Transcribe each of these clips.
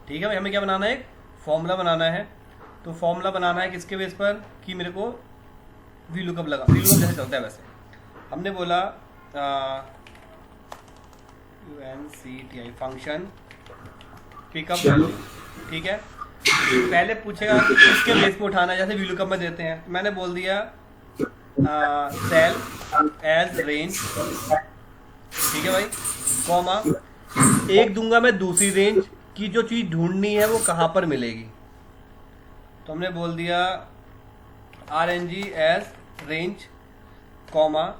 ठीक है भाई, हमें क्या बनाना है, एक फॉर्मूला बनाना है। तो फॉर्मूला बनाना है किसके बेस पर कि मेरे को वी लुकअप जैसे चलता है वैसे। हमने बोला UNCTI फंक्शन पिकअप वैल्यू, ठीक है। पहले पूछेगा कि किसके बेस पे उठाना है, जैसे वी लुकअप में देते हैं। मैंने बोल दिया सेल एज रेंज, ठीक है भाई, कॉमा एक दूंगा मैं दूसरी रेंज की जो चीज़ ढूंढनी है वो कहाँ पर मिलेगी। तो हमने बोल दिया RNG एज रेंज, कॉमा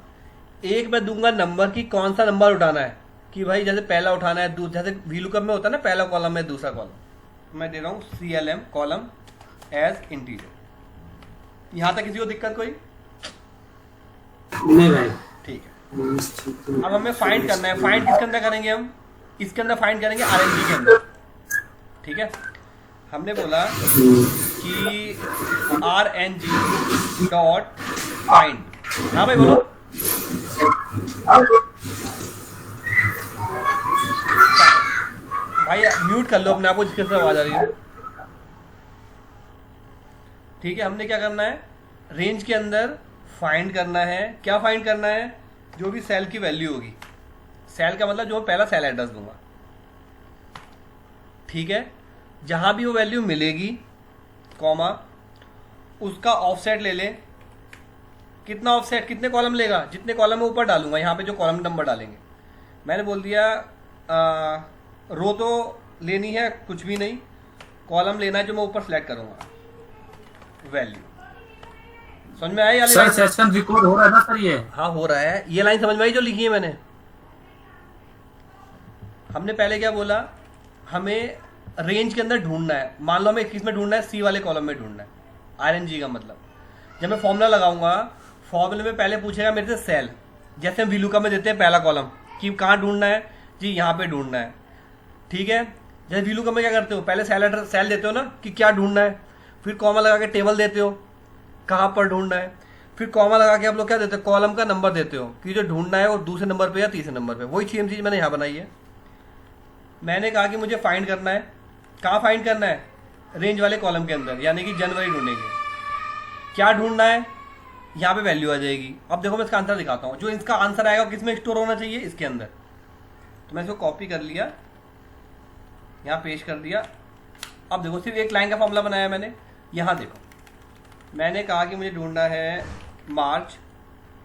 एक मैं दूंगा नंबर की कौन सा नंबर उठाना है, कि भाई जैसे पहला उठाना है, जैसे वी लुकअप में होता है ना, पहला कॉलम है दूसरा कॉलम, मैं दे रहा हूँ CLM कॉलम एज इंटीजर। यहाँ तक किसी को दिक्कत कोई नहीं भाई? ठीक है। अब हमें फाइंड करना है, फाइंड किसके अंदर करेंगे हम, इसके अंदर फाइंड करेंगे RNG के अंदर, ठीक है। हमने बोला कि RNG डॉट फाइंड, हाँ भाई बोलो, भाई म्यूट कर लो अपने आप को जिसके से आवाज आ रही है, ठीक है। हमने क्या करना है, रेंज के अंदर फाइंड करना है। क्या फाइंड करना है, जो भी सेल की वैल्यू होगी, सेल का मतलब जो पहला सेल एड्रेस दूंगा, ठीक है। जहां भी वो वैल्यू मिलेगी, कॉमा उसका ऑफसेट ले ले। कितना ऑफसेट, कितने कॉलम लेगा, जितने कॉलम में ऊपर डालूंगा, यहाँ पे जो कॉलम नंबर डालेंगे। मैंने बोल दिया रो तो लेनी है कुछ भी नहीं, कॉलम लेना है जो मैं ऊपर सेलेक्ट करूंगा, वैल्यू। समझ में आई? सर सेशन रिकॉर्ड हो रहा है ना सर? ये हाँ हो रहा है। ये लाइन समझ में आई जो लिखी है मैंने? हमने पहले क्या बोला, हमें रेंज के अंदर ढूंढना है। मान लो हमें किस में ढूंढना है, C वाले कॉलम में ढूंढना है, RNG का मतलब। जब मैं फॉर्मूला लगाऊंगा, फॉर्मूले में पहले पूछेगा मेरे से सेल, जैसे हम वी लुकअप में देते हैं पहला कॉलम, कि कहाँ ढूंढना है जी, यहाँ पे ढूंढना है, ठीक है। जैसे वी लुकअप में क्या करते हो, पहले सेल देते हो ना कि क्या ढूंढना है, फिर कॉमा लगा के टेबल देते हो कहाँ पर ढूंढना है, फिर कॉमा लगा के आप लोग क्या देते हो, कॉलम का नंबर देते हो कि जो ढूंढना है वो दूसरे नंबर पे या तीसरे नंबर पे। वही सेम चीज़ मैंने यहाँ बनाई है। मैंने कहा कि मुझे फाइंड करना है, कहाँ फाइंड करना है, रेंज वाले कॉलम के अंदर, यानी कि जनवरी ढूंढेंगे। क्या ढूंढना है, यहाँ पे वैल्यू आ जाएगी। अब देखो मैं इसका आंसर दिखाता हूँ। जो इसका आंसर आएगा किस में स्टोर होना चाहिए, इसके अंदर। तो मैं इसको कॉपी कर लिया, यहाँ पेस्ट कर दिया। अब देखो सिर्फ एक लाइन का फॉर्मूला बनाया मैंने। यहाँ देखो, मैंने कहा कि मुझे ढूंढना है मार्च,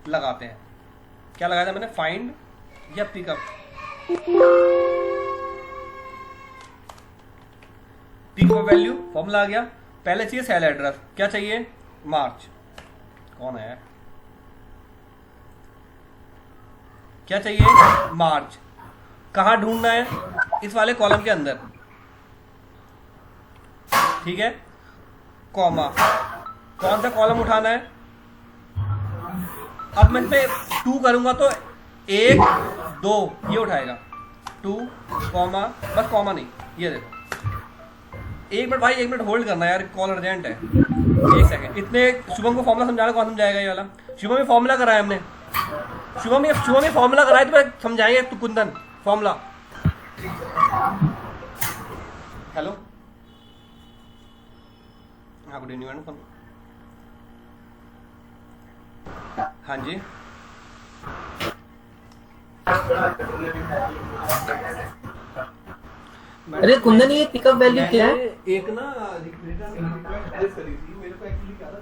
लगाते हैं। क्या लगाया था मैंने, फाइंड या पिकअप, पिकअप वैल्यू, फॉर्मूला आ गया। पहले चाहिए सेल एड्रेस, क्या चाहिए, मार्च। कौन है, क्या चाहिए, मार्च। कहाँ ढूंढना है, इस वाले कॉलम के अंदर, ठीक है, कॉमा कौन सा कॉलम उठाना है। अब मैं इस पे 2 करूंगा तो 1 2 ये उठाएगा, 2 कॉमा, बस कॉमा नहीं, ये देखो। 1 मिनट भाई, 1 मिनट होल्ड करना यार, कॉल अर्जेंट है, 1 सेकंड। इतने शुभम को फॉर्मूला समझाना, कौन समझाएगा ये वाला? शुभम में फॉर्मूला कराया हमने, शुभम में फॉर्मूला कराया, तो मैं समझाएंगे तू कुंदन फॉर्मूला। हेलो, हाँ गुड इवनिंग मैडम। हाँ जी, अरे कुंदन ये पिकअप वैल्यू क्या है? एक ना रिक्वेस्ट करी थी मेरे को, एक्चुअली क्या था,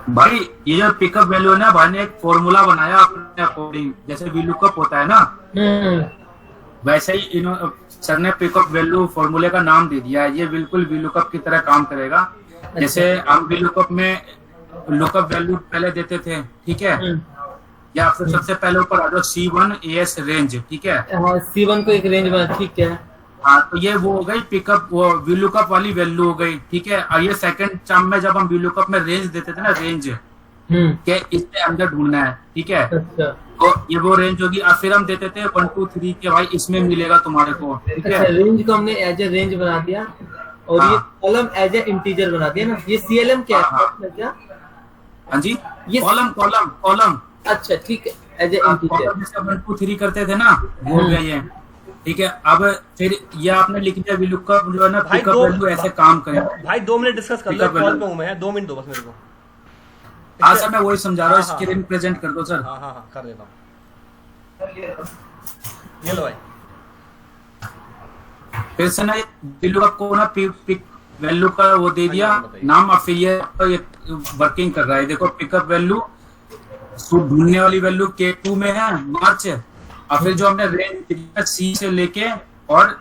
भाई ये जो पिकअप वैल्यू है ना, भाई ने एक फॉर्मूला बनाया अपने अकॉर्डिंग, जैसे वी लुकअप होता है ना, वैसे ही सर ने पिकअप वैल्यू फॉर्मूले का नाम दे दिया है। ये बिल्कुल वी लुकअप की तरह काम करेगा। जैसे हम वी लुकअप में लुकअप वैल्यू पहले देते थे, ठीक है, या फिर सबसे पहले ऊपर आ जाओ C1 AS रेंज, ठीक है, हाँ, C1 को एक रेंज बना, ठीक है। हाँ, तो ये वो हो गई पिकअप, वो वी लुकअप वाली वैल्यू हो गई, ठीक है। और ये सेकंड टर्म में जब हम वी लुकअप में रेंज देते थे ना, रेंज के इसके अंदर ढूंढना है, ठीक है, अच्छा, तो ये वो रेंज होगी। और फिर हम देते थे 1 2 3 के, भाई इसमें मिलेगा तुम्हारे को, ठीक है। अच्छा, रेंज को हमने एज ए रेंज बना दिया, और ये कॉलम एज ए इंटीजर बना दिया ना। ये CLM क्या है, क्या? हाँ जी, ये कॉलम। अच्छा ठीक है, एज ए इंटीजर। जैसे 1 2 3 करते थे ना, वो हो गया ये। ठीक है। अब फिर ये आपने लिख दिया VLOOKUP जो है ना भाई पिकअप दो वैल्यू ऐसे काम करे। भाई 2 मिनट डिस्कस कर लो, Pickup कॉल value। पे हूँ मैं, 2 मिनट दो बस मेरे को। हाँ सर मैं वही समझा रहा हूँ, हाँ, स्क्रीन प्रेजेंट कर दो सर। हाँ हाँ हाँ कर देता हूँ, ये लो भाई। फिर से ना VLOOKUP को ना पिक वैल्यू का वो दे दिया हाँ, बताइए। नाम, और फिर ये वर्किंग कर रहा है। देखो पिकअप वैल्यू ढूंढने वाली वैल्यू K2 में है मार्च, और फिर जो हमने रेंज C से लेके और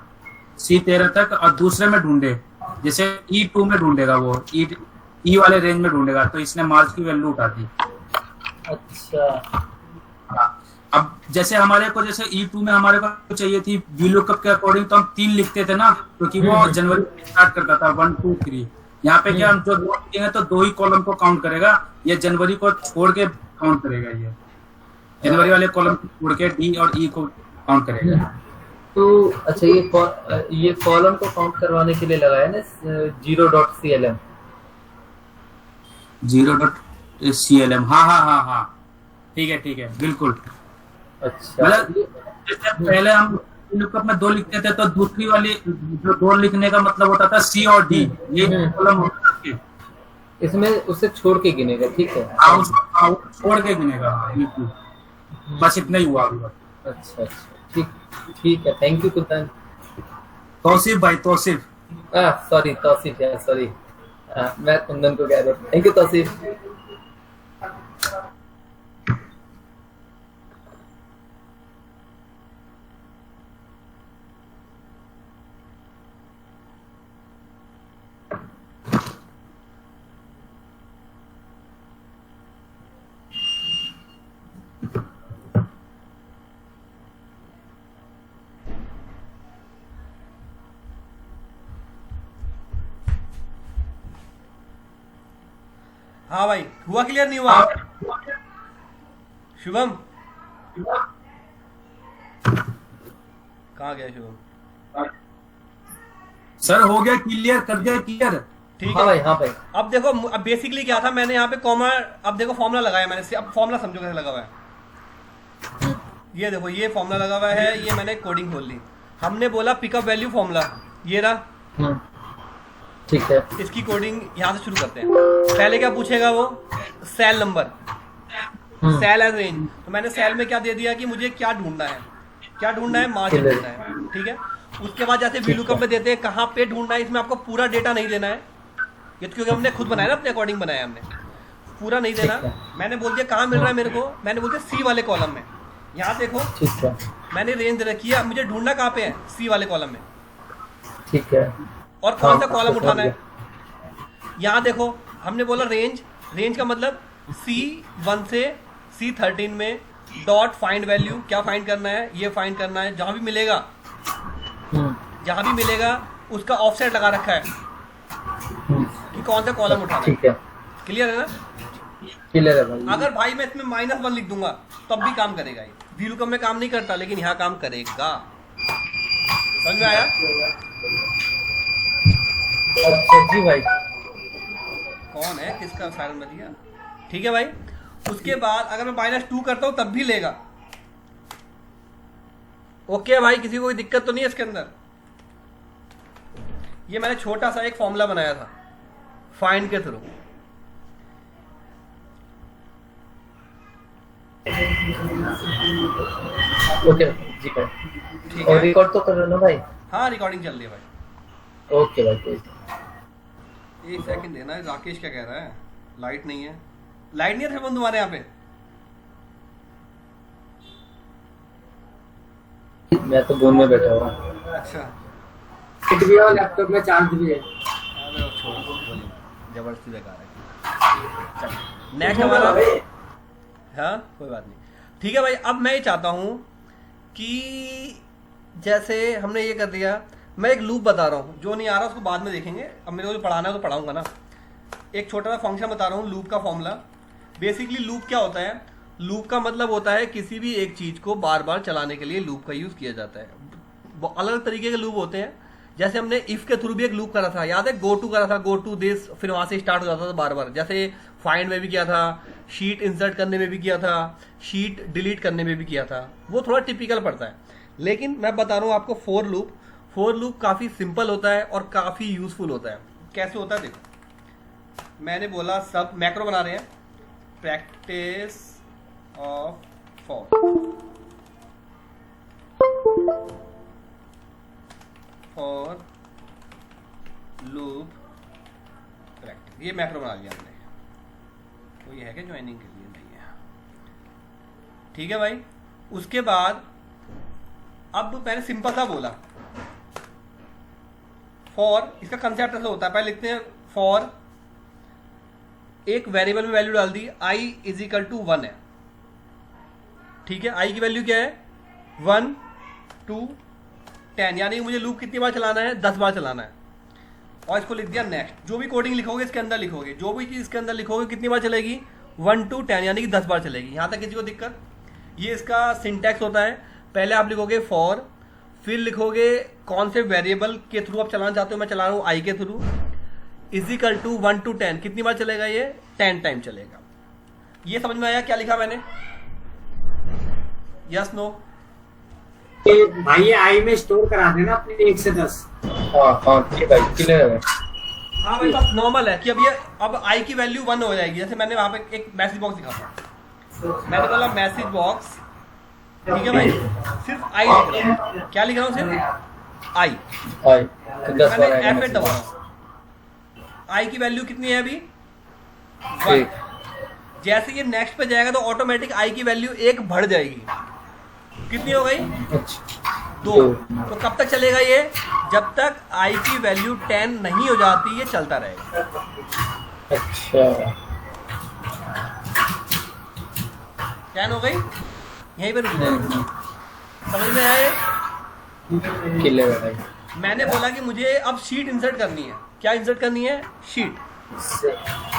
C13 तक, और दूसरे में ढूंढे जैसे E2 में ढूंढेगा, वो E वाले रेंज में ढूंढेगा, तो इसने मार्च की वैल्यू उठा दी। अच्छा अब जैसे हमारे को जैसे E2 में हमारे को चाहिए थी VLOOKUP के अकॉर्डिंग, तो हम 3 लिखते थे ना, क्योंकि वो जनवरी में स्टार्ट करता था 1 2 3। यहाँ पे क्या हम जो 2 लिखेंगे तो 2 ही कॉलम को काउंट करेगा, ये जनवरी को छोड़ के काउंट करेगा, ये जनवरी वाले कॉलम को छोड़ के D और E को काउंट करेगा। तो अच्छा ये कॉलम को काउंट करवाने के लिए लगाया ना 0.CLM। 0.CLM, हाँ हाँ हाँ हाँ ठीक है बिल्कुल। अच्छा मतलब जैसे पहले हम VLOOKUP में 2 लिखते थे, तो दूसरी वाली जो 2 लिखने का मतलब होता था C और D, ये कॉलम होता था। इसमें उससे छोड़ के गिनेगा, ठीक है। हाँ, वो छोड़ के गिनेगा, बिल्कुल। बस इतना ही हुआ अभी बस। अच्छा अच्छा ठीक है, थैंक यू कुलतान। तौसीफ भाई, तौसीफ। सॉरी तौसीफ यार, सॉरी मैं कुंदन को कह रहा हूँ। Thank you Tauseef. हाँ भाई, हुआ क्लियर नहीं हुआ? शुभम कहाँ गया शुभम? सर हो गया क्लियर, कर दिया क्लियर। ठीक हाँ है भाई, हाँ भाई। अब देखो, अब बेसिकली क्या था, मैंने यहाँ पे कॉमा, अब देखो फॉर्मूला लगाया मैंने, अब फॉर्मूला समझो कैसे लगा हुआ है। ये देखो ये फॉर्मूला लगा हुआ है, ये मैंने कोडिंग खोल ली। हमने बोला पिकअप वैल्यू फॉर्मूला, ये रहा। ठीक है। इसकी कोडिंग यहाँ से शुरू करते हैं। पहले क्या पूछेगा वो? Sale number, sale as range. तो मैंने सेल में क्या दे दिया कि मुझे क्या ढूंढना है, क्या ढूंढना है, मार्जिन ढूंढना है, ठीक है। उसके बाद जैसे VLOOKUP में देते हैं कहाँ पे ढूंढना है, इसमें आपको पूरा डेटा नहीं देना है, ये तो क्योंकि हमने खुद बनाया ना, अपने अकॉर्डिंग बनाया हमने, पूरा नहीं देना। मैंने बोल दिया कहाँ मिल रहा है मेरे को, मैंने बोल दिया C वाले कॉलम में। यहाँ देखो ठीक है, मैंने रेंज रखी है, अब मुझे ढूंढना कहाँ पे है, C वाले कॉलम में। ठीक है। और कौन सा हाँ, कॉलम समझ उठाना है, गया। यहाँ देखो हमने बोला रेंज, रेंज का मतलब C1 से C13 में डॉट फाइंड वैल्यू, क्या फाइंड करना है, ये फाइंड करना है। जहाँ भी मिलेगा, जहाँ भी मिलेगा उसका ऑफसेट लगा रखा है कि कौन सा कॉलम उठाना है। ठीक है, क्लियर है ना? क्लियर है भाई। अगर भाई मैं इसमें -1 लिख दूंगा तब भी काम करेगा ये। VLOOKUP में काम नहीं करता, लेकिन यहाँ काम करेगा। समझ में आया? अच्छा जी भाई। कौन है, किसका सायरन बज गया? ठीक है भाई। उसके बाद अगर मैं -2 करता हूं तब भी लेगा। ओके भाई, किसी को कोई दिक्कत तो नहीं है इसके अंदर? ये मैंने छोटा सा एक फॉर्मूला बनाया था फाइंड के थ्रू। ओके जी भाई। ठीक और है, रिकॉर्ड तो कर रहे हो ना भाई? हाँ रिकॉर्डिंग चल रही है भाई। ओके भाई, कोई एक सेकंड देना। राकेश क्या कह रहा है? लाइट नहीं है, लाइट नहीं है फिर तुम्हारे यहाँ पे? मैं तो फोन में बैठा हुआ। अच्छा, लैपटॉप में चार्ज भी है। अरे छोड़, बोलिए, जबरदस्ती बेकार है। चल नेक्स्ट हमारा, हाँ कोई बात नहीं। ठीक है भाई, अब मैं ये चाहता हूँ कि जैसे हमने ये कर दिया, मैं एक लूप बता रहा हूँ, जो नहीं आ रहा उसको बाद में देखेंगे। अब मेरे को जो पढ़ाना है तो पढ़ाऊंगा ना। एक छोटा सा फंक्शन बता रहा हूँ, लूप का फॉर्मूला। बेसिकली लूप क्या होता है? लूप का मतलब होता है किसी भी एक चीज़ को बार बार चलाने के लिए लूप का यूज़ किया जाता है। अलग अलग तरीके के लूप होते हैं। जैसे हमने इफ़ के थ्रू भी एक लूप करा था, याद है? गो टू करा था, गो टू दिस, फिर वहाँ से स्टार्ट हो जाता था बार बार। जैसे फाइंड में भी किया था, शीट इंसर्ट करने में भी किया था, शीट डिलीट करने में भी किया था। वो थोड़ा टिपिकल पड़ता है। लेकिन मैं बता रहा हूँ आपको फोर लूप काफ़ी सिंपल होता है और काफ़ी यूजफुल होता है। कैसे होता है देखो, मैंने बोला सब मैक्रो बना रहे हैं, practice of for loop practice, ये मैक्रो बना लिया हमने। तो ये है क्या ज्वाइनिंग के लिए? नहीं है। ठीक है भाई। उसके बाद अब मैंने सिंपल सा बोला फॉर, इसका कंसेप्ट ऐसा होता है, पहले लिखते हैं फॉर, एक वेरिएबल में वैल्यू डाल दी, i इज इक्वल टू 1 है। ठीक है, i की वैल्यू क्या है? 1 2 10, यानी मुझे लूप कितनी बार चलाना है? 10 बार चलाना है। और इसको लिख दिया नेक्स्ट। जो भी कोडिंग लिखोगे इसके अंदर लिखोगे, जो भी चीज इसके अंदर लिखोगे कितनी बार चलेगी? 1 to 10, यानी कि 10 बार चलेगी। यहां तक किसी को दिक्कत? ये इसका सिंटैक्स होता है। पहले आप लिखोगे फॉर, फिर लिखोगे कौन से वेरिएबल के थ्रू आप चलाना चाहते हो। मैं चला रहा हूँ आई के through, is equal to 1 to 10, कितनी बार चलेगा? ये 10 टाइम चलेगा। ये समझ में आया क्या लिखा मैंने? Yes no? भाई ये आई में स्टोर करा देना अपने 1 से 10। हाँ ठीक है, क्लियर है। हाँ भाई, बस नॉर्मल है कि अब आई की वैल्यू 1 हो जाएगी। जैसे मैंने वहां पे एक मैसेज बॉक्स दिखा था, मैंने बोला मैसेज बॉक्स, ठीक है भाई, सिर्फ आई लिख रहा हूँ। क्या लिख रहा हूँ? सिर्फ आई। मैंने F8 दबा रहा हूँ। आई की वैल्यू कितनी है अभी? 1। जैसे ये नेक्स्ट पे जाएगा तो ऑटोमेटिक आई की वैल्यू 1 बढ़ जाएगी। कितनी हो गई? 2। तो कब तक चलेगा ये? जब तक आई की वैल्यू 10 नहीं हो जाती, ये चलता रहेगा। अच्छा, 10 हो गई, यहीं पे रुक जाएगा। समझ में आए? क्लियर है भाई। मैंने बोला कि मुझे अब शीट इंसर्ट करनी है। क्या इंसर्ट करनी है? शीट।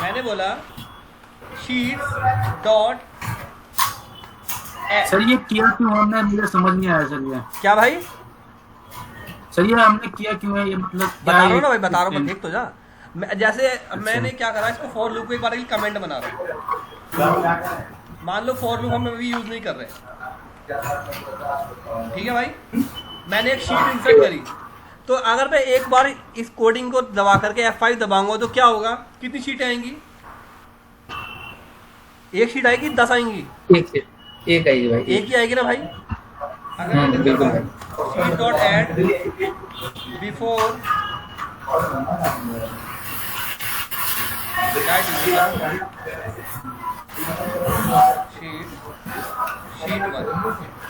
मैंने बोला शीट डॉट सर ये किया क्यों हमने, मुझे समझ नहीं आया सर ये। क्या भाई? सर ये हमने किया क्यों है, ये मतलब बता क्या रहा हूँ है? ना भाई, बता रहा हूँ, देख तो जा। जैसे मैंने क्या करा, इसको फॉर लूप को एक बार कमेंट बना रहा हूँ। मान लो फॉर लूप हम अभी यूज नहीं कर रहे, ठीक है भाई। मैंने एक शीट इंसर्ट करी, तो अगर मैं एक बार इस कोडिंग को दबा करके F5 दबाऊंगा तो क्या होगा? कितनी शीटें आएंगी? एक शीट आएगी, 10 आएंगी? एक आई भाई, एक ही आएगी ना भाई। अगर मैं बिल्कुल भाई। Sheet dot add before sheet 1,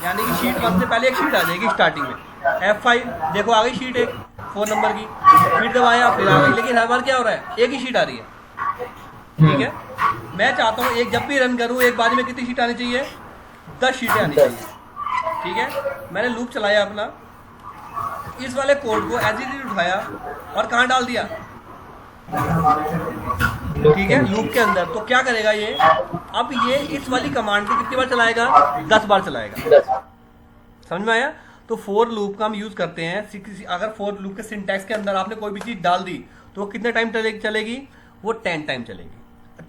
यानी कि शीट 1 से पहले एक शीट आ जाएगी स्टार्टिंग में। F5 देखो आ गई शीट 1 4 नंबर की, फिर दबाया फिर आ गई, लेकिन हर बार क्या हो रहा है? एक ही शीट आ रही है। ठीक है, मैं चाहता हूँ एक जब भी रन करूँ एक बार में कितनी शीट आनी चाहिए? 10 शीटें आनी चाहिए। ठीक है, मैंने लूप चलाया अपना, इस वाले कोड को एज इट इज उठाया और कहाँ डाल दिया? ठीक है, लूप के अंदर। तो क्या करेगा ये? अब ये इस वाली कमांड को कितनी बार चलाएगा? 10 बार चलाएगा। समझ में आया? तो फोर लूप का हम यूज करते हैं। अगर फोर लूप के सिंटैक्स के अंदर आपने कोई भी चीज डाल दी तो वो कितने टाइम चलेगी? वो 10 टाइम चलेगी।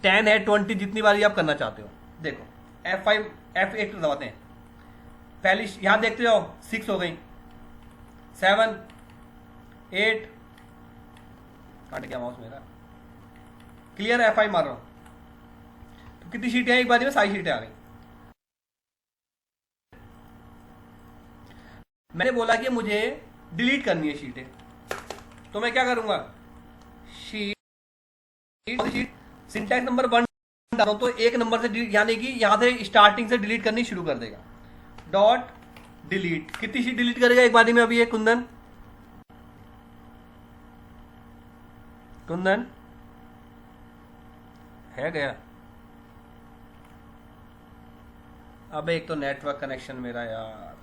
10 है 20, जितनी बार आप करना चाहते हो। देखो F5 F8 दबाते हैं, पहली यहां देखते जाओ, 6 हो गई, 7 8, काट गया माउस मेरा। क्लियर? F5 मार रहा हूं तो कितनी शीटें आई? एक बार में सारी शीटें आ गई। मैंने बोला कि मुझे डिलीट करनी है शीटें, तो मैं क्या करूंगा? शीट सिंटैक्स नंबर 1 डालो तो एक नंबर से, यानी कि यहां से स्टार्टिंग से डिलीट करनी शुरू कर देगा। डॉट डिलीट, कितनी शीट डिलीट करेगा एक बार में? अभी ये कुंदन है गया। अब एक तो नेटवर्क कनेक्शन मेरा यार।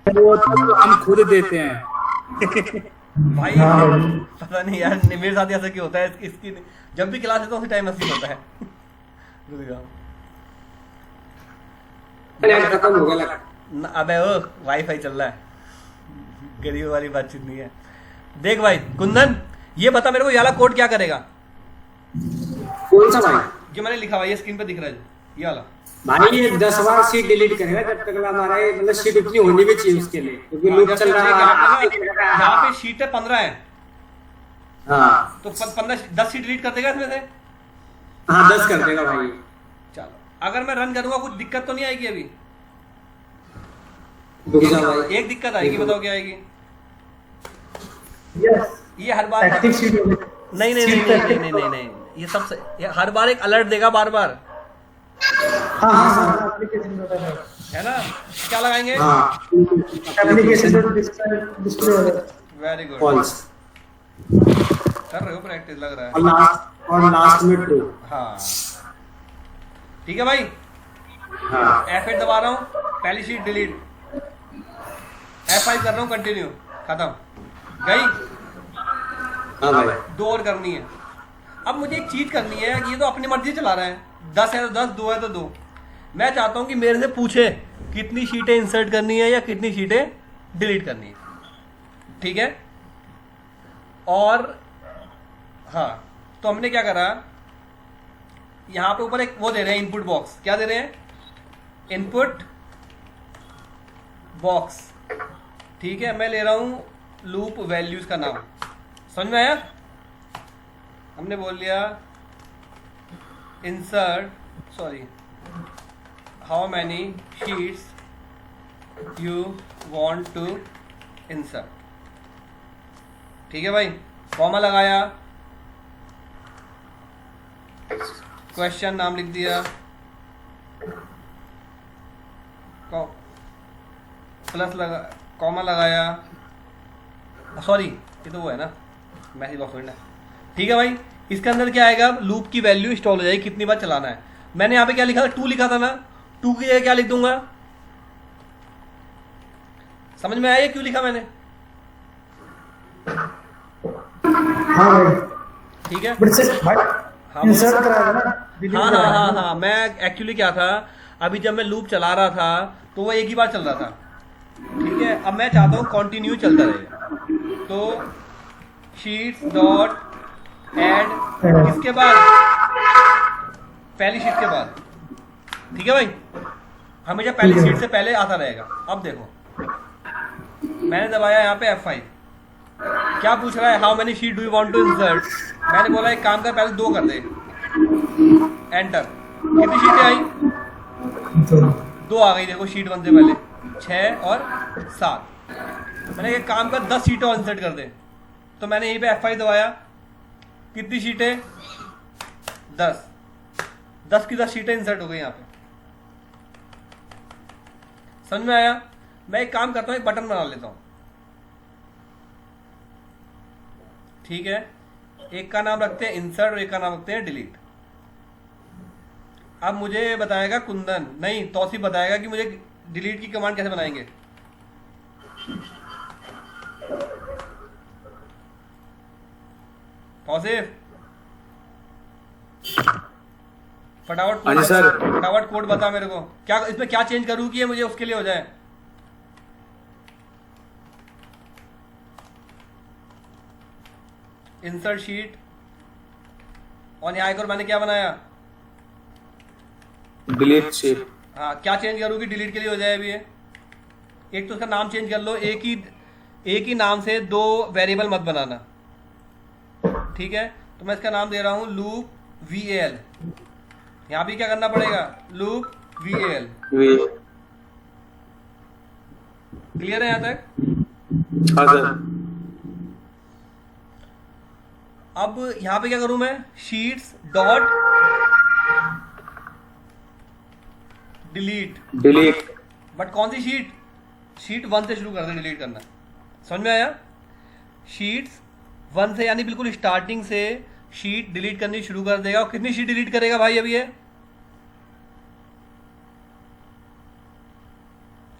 वो तो हम खुद देते हैं। भाई पता नहीं यार, मेरे साथ ऐसा क्यों होता है, इसकी जब भी क्लास लेता हूँ उसी टाइम ऐसे ही होता है। रुक जाओ। खत्म हो गया लगा। अबे ओ वाईफाई चल रहा है, गरीब वाली बातचीत नहीं है। देख भाई कुंदन, ये बता मेरे को, ये वाला कोड क्या करेगा कौन सा भाई? जो मैंने लिखा हुआ है, ये स्क्रीन पे दिख रहा है ये वाला। भाई ये 10 बार सीट डिलीट करेगा जब तक हमारा मतलब सीट उतनी होनी भी चाहिए उसके लिए, क्योंकि लूप जैसे चल रहा है। यहाँ पे शीट है 15 है, हाँ तो 10 शीट डिलीट कर देगा इसमें से। हाँ 10 कर देगा भाई। चलो, अगर मैं रन करूंगा कुछ दिक्कत तो नहीं आएगी अभी? रुक जा भाई। एक दिक्कत आएगी, बताओ क्या आएगी? ये हर बार नहीं नहीं नहीं नहीं नहीं नहीं नहीं, ये सब ये हर बार एक अलर्ट देगा बार बार, है ना? क्या लगाएंगे? वेरी गुड, फॉल्स कर रहे हो प्रैक्टिस लग रहा है। और लास्ट में ट्रू। हाँ ठीक है भाई। हाँ F8 दबा रहा हूँ, पहली शीट डिलीट। F5 कर रहा हूँ, कंटिन्यू, खत्म, गई। हाँ भाई। 2 और करनी है। अब मुझे एक चीज करनी है, ये तो अपनी मर्जी चला रहे हैं, 10 है तो 10, 2 है तो 2। मैं चाहता हूं कि मेरे से पूछे कितनी शीटें इंसर्ट करनी है या कितनी शीटें डिलीट करनी है, ठीक है? और हाँ, तो हमने क्या करा, यहां पे ऊपर एक वो दे रहे हैं इनपुट बॉक्स। क्या दे रहे हैं? इनपुट बॉक्स, ठीक है? मैं ले रहा हूं लूप वैल्यूज का नाम, समझ में आया? हमने बोल लिया insert, sorry, how many sheets you want to insert, ठीक है भाई? कॉमा लगाया, क्वेश्चन नाम लिख दिया, प्लस लगा, कॉमा लगाया, सॉरी ये तो वो है ना, मैसेज बॉक्स है, ठीक है भाई? इसके अंदर क्या आएगा? लूप की वैल्यू इंस्टॉल हो जाएगी, कितनी बार चलाना है। मैंने यहाँ पे क्या लिखा था? 2 लिखा था ना, 2 की जगह क्या लिख दूंगा? समझ में आया क्यों लिखा मैंने? ठीक है, हाँ हाँ हाँ हाँ। मैं एक्चुअली क्या था, अभी जब मैं लूप चला रहा था तो वो एक ही बार चल रहा था, ठीक है? अब मैं चाहता हूँ कंटिन्यू चलता रहेगा, तो शीट्स डॉट ऐड, इसके बाद पहली शीट के बाद, ठीक है भाई? हमेशा पहली शीट से पहले आता रहेगा। अब देखो, मैंने दबाया यहाँ पे F5, क्या पूछ रहा है? How many sheet do you want to insert? मैंने बोला एक काम कर, पहले 2 कर दे, एंटर। कितनी शीटें आई? 2 आ गई, देखो शीट 1 से पहले 6 और 7। मैंने एक काम कर, 10 शीटें और इंसर्ट कर दे, तो मैंने यहीं पे F5 दबाया, कितनी शीटें? 10। 10 की 10 शीटें इंसर्ट हो गई यहाँ पे, समझ में आया? मैं एक काम करता हूँ, एक बटन बना लेता हूँ, ठीक है? एक का नाम रखते हैं इंसर्ट और एक का नाम रखते हैं डिलीट। अब मुझे बताएगा कुंदन, नहीं तौसीफ बताएगा कि मुझे डिलीट की कमांड कैसे बनाएंगे। तौसीफ फटाफट कोड बता मेरे को, क्या इसमें क्या चेंज करूँ कि ये मुझे उसके लिए हो जाए। इंसर्ट शीट, और यहाँ एक और मैंने क्या बनाया? Delete sheet. हाँ, क्या चेंज करूँ कि डिलीट के लिए हो जाए अभी ये? एक तो उसका नाम चेंज कर लो, एक ही नाम से 2 वेरिएबल मत बनाना, ठीक है? तो मैं इसका नाम दे रहा हूँ लूप VAL। यहाँ भी क्या करना पड़ेगा? Loop VAL। क्लियर है यहाँ तक? हाँ सर। अब यहाँ पे क्या करूं मैं, शीट्स डॉट डिलीट। बट कौन सी शीट, शीट 1 से शुरू कर दे डिलीट करना। समझ में आया? शीट्स 1 से, यानी बिल्कुल स्टार्टिंग से शीट डिलीट करनी शुरू कर देगा। और कितनी शीट डिलीट करेगा भाई अभी ये?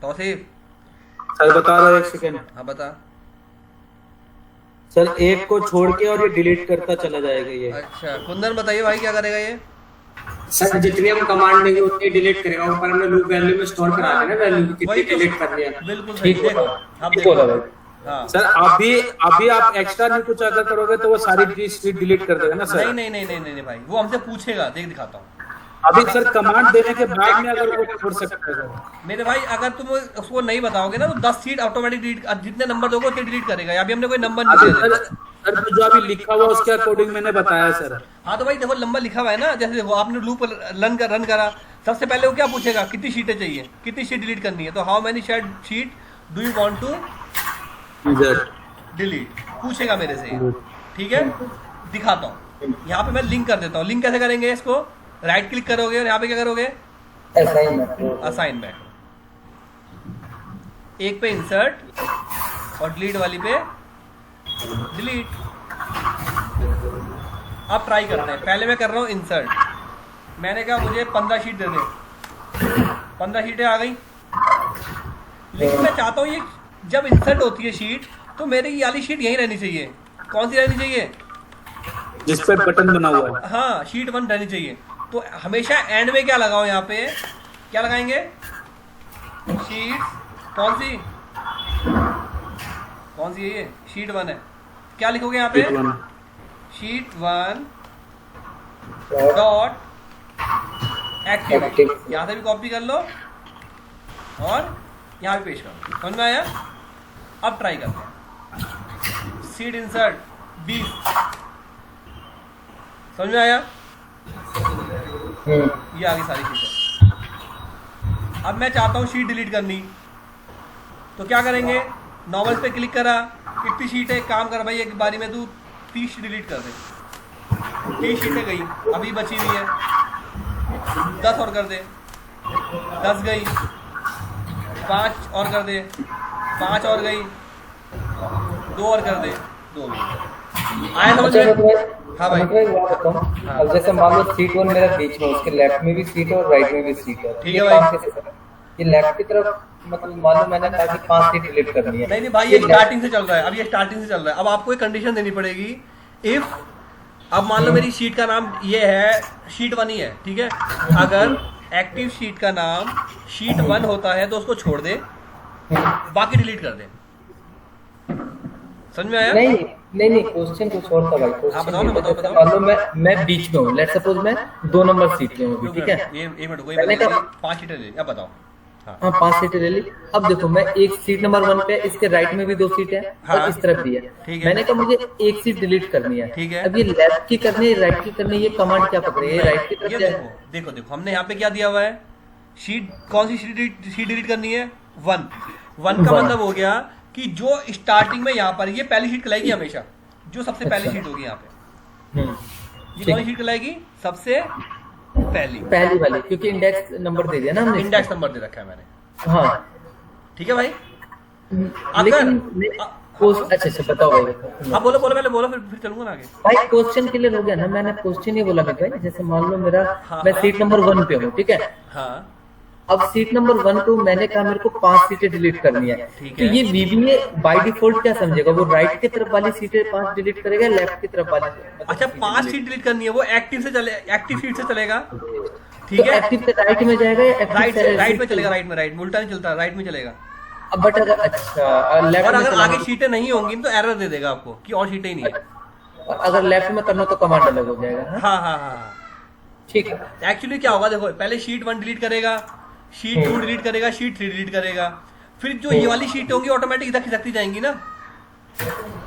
तौसीफ सर बता रहा, एक सेकेंड। हाँ बता। सर एक को छोड़ के और ये डिलीट करता चला जाएगा ये। अच्छा कुंदन बताइए भाई क्या करेगा ये? सर जितनी हम कमांड देंगे उतनी डिलीट करेगा। ऊपर हमने लूप वैल्यू में स्टोर करा देना वैल्यू कितनी वही तो- डिलीट करनी है। बिल्कुल सही। ठीक देखो बोला। आप ठीक देखो। बोला भाई। हाँ सर अभी आप एक्स्ट्रा नहीं कुछ अगर करोगे तो वो सारी शीट डिलीट कर देगा ना नहीं सर। नहीं भाई, वो हमसे पूछेगा, देख दिखाता हूँ। अभी सर कमांड देने के बाद में अगर वो छोड़ सकता है सर। मेरे भाई अगर तुम उसको नहीं बताओगे ना तो 10 सीट ऑटोमेटिक डिलीट, जितने नंबर दोगे उतने डिलीट करेगा। अभी हमने कोई नंबर नहीं अभी दिया। सर जो अभी लिखा हुआ उसके अकॉर्डिंग मैंने बताया सर। हाँ तो भाई देखो नंबर लिखा हुआ है ना, जैसे देखो आपने लूप रन करा, सबसे पहले वो क्या पूछेगा, कितनी शीटें चाहिए, कितनी शीट डिलीट करनी है। तो how many sheet do you want to delete, पूछेगा मेरे से ये। ठीक है, दिखाता हूँ। यहाँ पे मैं लिंक कर देता हूँ। लिंक कैसे करेंगे इसको? राइट क्लिक करोगे और यहाँ पे क्या करोगे, असाइनमेंट। एक पे इंसर्ट और डिलीट वाली पे डिलीट। अब ट्राई करते हैं। पहले मैं कर रहा हूँ इंसर्ट। मैंने कहा मुझे 15 शीट दे दे। 15 शीटें आ गई। लेकिन मैं चाहता हूँ ये जब इंसर्ट होती है शीट तो मेरी ये वाली शीट यहीं रहनी चाहिए। कौन सी रहनी चाहिए? जिस पे बटन बना हुआ है। हाँ शीट 1 रहनी चाहिए। तो हमेशा एंड में क्या लगाओ, यहाँ पे क्या लगाएंगे, शीट कौन सी है ये, शीट 1 है। क्या लिखोगे यहाँ पे, शीट 1 डॉट एक्टिव। यहाँ से भी कॉपी कर लो और यहाँ पे पेश कर लो। समझ में आया? अब ट्राई करते हैं। Seat insert 20। समझ में आया? ये आगे सारी चीजें। अब मैं चाहता हूँ शीट डिलीट करनी, तो क्या करेंगे, नॉर्मल पे क्लिक करा, कितनी शीट है, एक काम कर भाई एक बारी में तू 30 डिलीट कर दे। 30 शीटें गई, अभी बची हुई है 10 और कर दे। 10 गई, 5 और कर दे, 5 और गई, 2 और कर दे, 2 आया समझ में? हाँ भाई। अब जैसे मान लो सीट 1 मेरा बीच में, उसके लेफ्ट में भी सीट है और राइट में भी सीट है। ठीक है भाई। ये लेफ्ट की तरफ मतलब मान लो मैंने कहा कि 5 सीट डिलीट करनी है। नहीं भाई, ये स्टार्टिंग से चल रहा है। अब ये स्टार्टिंग से चल रहा है। अब आपको एक कंडीशन देनी पड़ेगी। इफ अब मान लो मेरी शीट का नाम ये है, शीट 1 ही है, ठीक है। अगर एक्टिव शीट का नाम शीट 1 होता है तो उसको छोड़ दे, बाकी डिलीट कर दे। समझ में आया? नहीं क्वेश्चन कुछ और था भाई। हाँ बताओ ना, बताओ। मान लो मैं बीच में हूँ, लेट्स सपोज मैं 2 नंबर सीट में हूँ, ठीक है। ये एक मिनट को, मैंने कहा 5 सीटें ले, अब बताओ। हाँ 5 सीटें ले ली। अब देखो मैं एक सीट नंबर 1 पे, इसके राइट में भी 2 सीट है और इस तरफ भी है। ठीक है। मैंने कहा मुझे एक सीट डिलीट करनी है। ठीक है। अब ये लेफ्ट की करनी है, राइट की करनी है, ये कमांड क्या पकड़े, ये राइट की तरफ ये जाए। देखो हमने यहाँ पे क्या दिया हुआ है, शीट कौन सी शीट डिलीट करनी है, 1 का मतलब हो गया कि जो स्टार्टिंग में यहाँ पर ये पहली शीट कहलाएगी हमेशा, जो सबसे पहली शीट होगी यहाँ पे। ये कौन सी शीट कहलाएगी, सबसे पहली वाली, क्योंकि इंडेक्स नंबर दे दिया ना हमने। इंडेक्स नंबर दे रखा है मैंने। हाँ ठीक है भाई। अच्छा बताओ भाई। हाँ बोलो पहले बोलो, फिर चलूंगा ना आगे। भाई क्वेश्चन क्लियर हो गया ना? मैंने क्वेश्चन ही बोला भाई। जैसे मान लो मेरा मैं सीट नंबर 1 पे हूँ, ठीक है। हाँ अब सीट नंबर 1 को मैंने कहा मेरे को 5 सीटें डिलीट करनी है। ठीक तो है। ये वीवीए बाय डिफॉल्ट क्या समझेगा, वो राइट की तरफ वाली सीटें 5 डिलीट करेगा, लेफ्ट की तरफ वाली? अच्छा 5 शीट डिलीट करनी है, वो एक्टिव शीट से चलेगा। ठीक तो है, एक्टिव से राइट में जाएगा या राइट में चलेगा, राइट में उल्टा नहीं चलता, राइट में चलेगा। बट अगर अच्छा लेफ्ट और में अगर चलाना- आगे शीटें नहीं होंगी तो एरर दे देगा आपको कि और शीटें ही नहीं है। अगर लेफ्ट में करना तो कमांड अलग हो जाएगा। हाँ। ठीक है। एक्चुअली क्या होगा देखो, पहले शीट 1 डिलीट करेगा, शीट 2 डिलीट करेगा, शीट 3 डिलीट करेगा, फिर जो ये वाली शीट होंगी ऑटोमेटिक इधर खिसकती जाएंगी ना।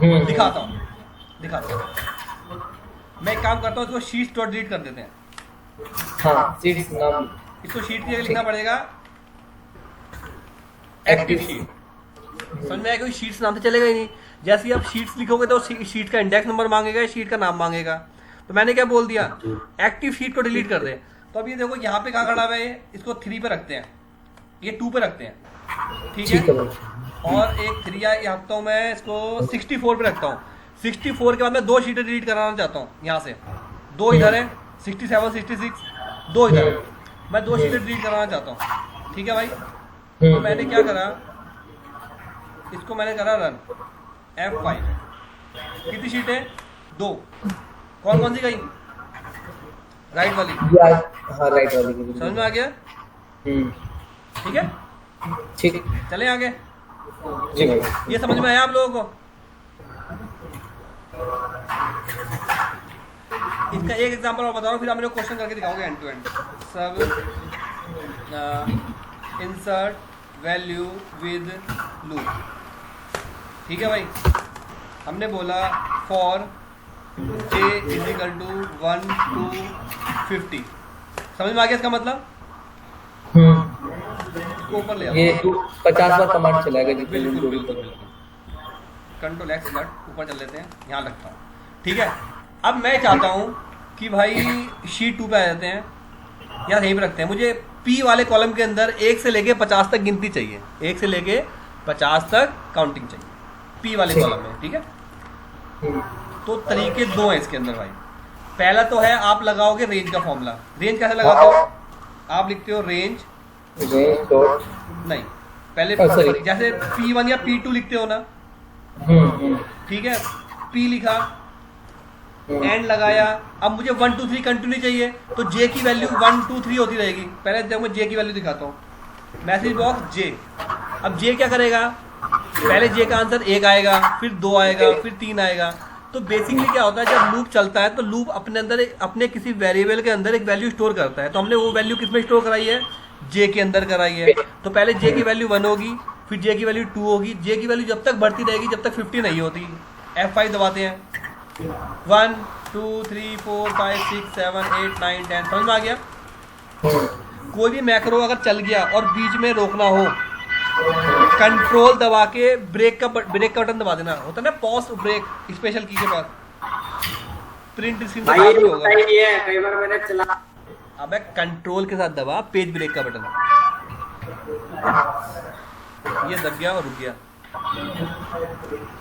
दिखाता हूँ। मैं एक काम करता हूँ, इसको शीट डॉट डिलीट कर देते हैं। हाँ सीट्स नाम इसको शीट की जगह लिखना पड़ेगा एक्टिव शीट। समझ में आया? कोई शीट्स नाम से चलेगा ही नहीं। जैसे ही आप शीट्स लिखोगे तो शीट का इंडेक्स नंबर मांगेगा, शीट का नाम मांगेगा। तो मैंने क्या बोल दिया, एक्टिव शीट को डिलीट कर दे। तो अब ये देखो यहाँ पे कहाँ खड़ा हुआ है, इसको 3 पे रखते हैं, ये 2 पे रखते हैं, ठीक है। और एक 3 रखता हूँ मैं, इसको 64 पे रखता हूँ। 64 के बाद मैं 2 शीटें डिलीट कराना चाहता हूँ यहाँ से। 2 इधर है, 67, 66, 2 इधर है। मैं 2 शीटें डिलीट कराना चाहता हूँ, ठीक है भाई। तो मैंने क्या करा, इसको मैंने करा रन F5। कितनी शीटें? 2। कौन कौन सी गई? राइट वाली। हाँ राइट वाली की। समझ में आ गया? ठीक है, ठीक। चले आगे। जी भाई। ये समझ में आया आप लोगों को? इसका एक एग्जांपल और बता रहा हूँ, फिर आप मेरे को क्वेश्चन करके दिखाओगे एंड टू एंड। सब इंसर्ट वैल्यू विद लूप, ठीक है भाई। हमने बोला for j is equal to 1 to 50। समझ में आ गया इसका मतलब? इसको ऊपर ले आओ। ये 50 बार कमांड चलाएगा जी। बिल्कुल बिल्कुल बिल्कुल। कंट्रोल X लट ऊपर चल लेते हैं, यहाँ लगता हूँ, ठीक है। अब मैं चाहता हूँ कि भाई शीट 2 पे आ जाते हैं, यहाँ यहीं पे रखते हैं। मुझे P वाले कॉलम के अंदर 1 से लेके 50 तक गिनती चाहिए, 1 से लेके 50 तक काउंटिंग चाहिए P वाले कॉलम में, ठीक है। तो तरीके 2 हैं इसके अंदर भाई। पहला तो है आप लगाओगे रेंज का फॉर्मूला। रेंज कैसे लगाते हो? आप लिखते हो रेंज नहीं, पहले जैसे P1 या P2 लिखते हो ना, ठीक है। P लिखा, एंड लगाया। अब मुझे 1 2 3 कंटिन्यू चाहिए, तो J की वैल्यू 1 2 3 होती रहेगी। पहले जब मैं J की वैल्यू दिखाता हूँ, मैसेज बॉक्स J। अब J क्या करेगा, पहले J का आंसर 1 आएगा, फिर 2 आएगा, फिर 3 आएगा। तो बेसिकली क्या होता है, जब लूप चलता है तो लूप अपने अंदर अपने किसी वेरिएबल के अंदर एक वैल्यू स्टोर करता है। तो हमने वो वैल्यू किस में स्टोर कराई है? J के अंदर कराई है। तो पहले J की वैल्यू 1 होगी, फिर J की वैल्यू 2 होगी। J की वैल्यू जब तक बढ़ती रहेगी जब तक 50 नहीं होती। F5 दबाते हैं, 1 2 3 4 5 6 7 8 9 10। समझ में आ गया? कोई भी मैक्रो अगर चल गया और बीच में रोकना हो, कंट्रोल दबा के ब्रेक का बटन दबा देना। होता है ना पॉज ब्रेक, स्पेशल की के पास प्रिंट स्क्रीन भाई ये होता ही नहीं है, कई बार मैंने चला। अबे कंट्रोल के साथ दबा पेज ब्रेक का बटन, ये दब गया और रुक गया।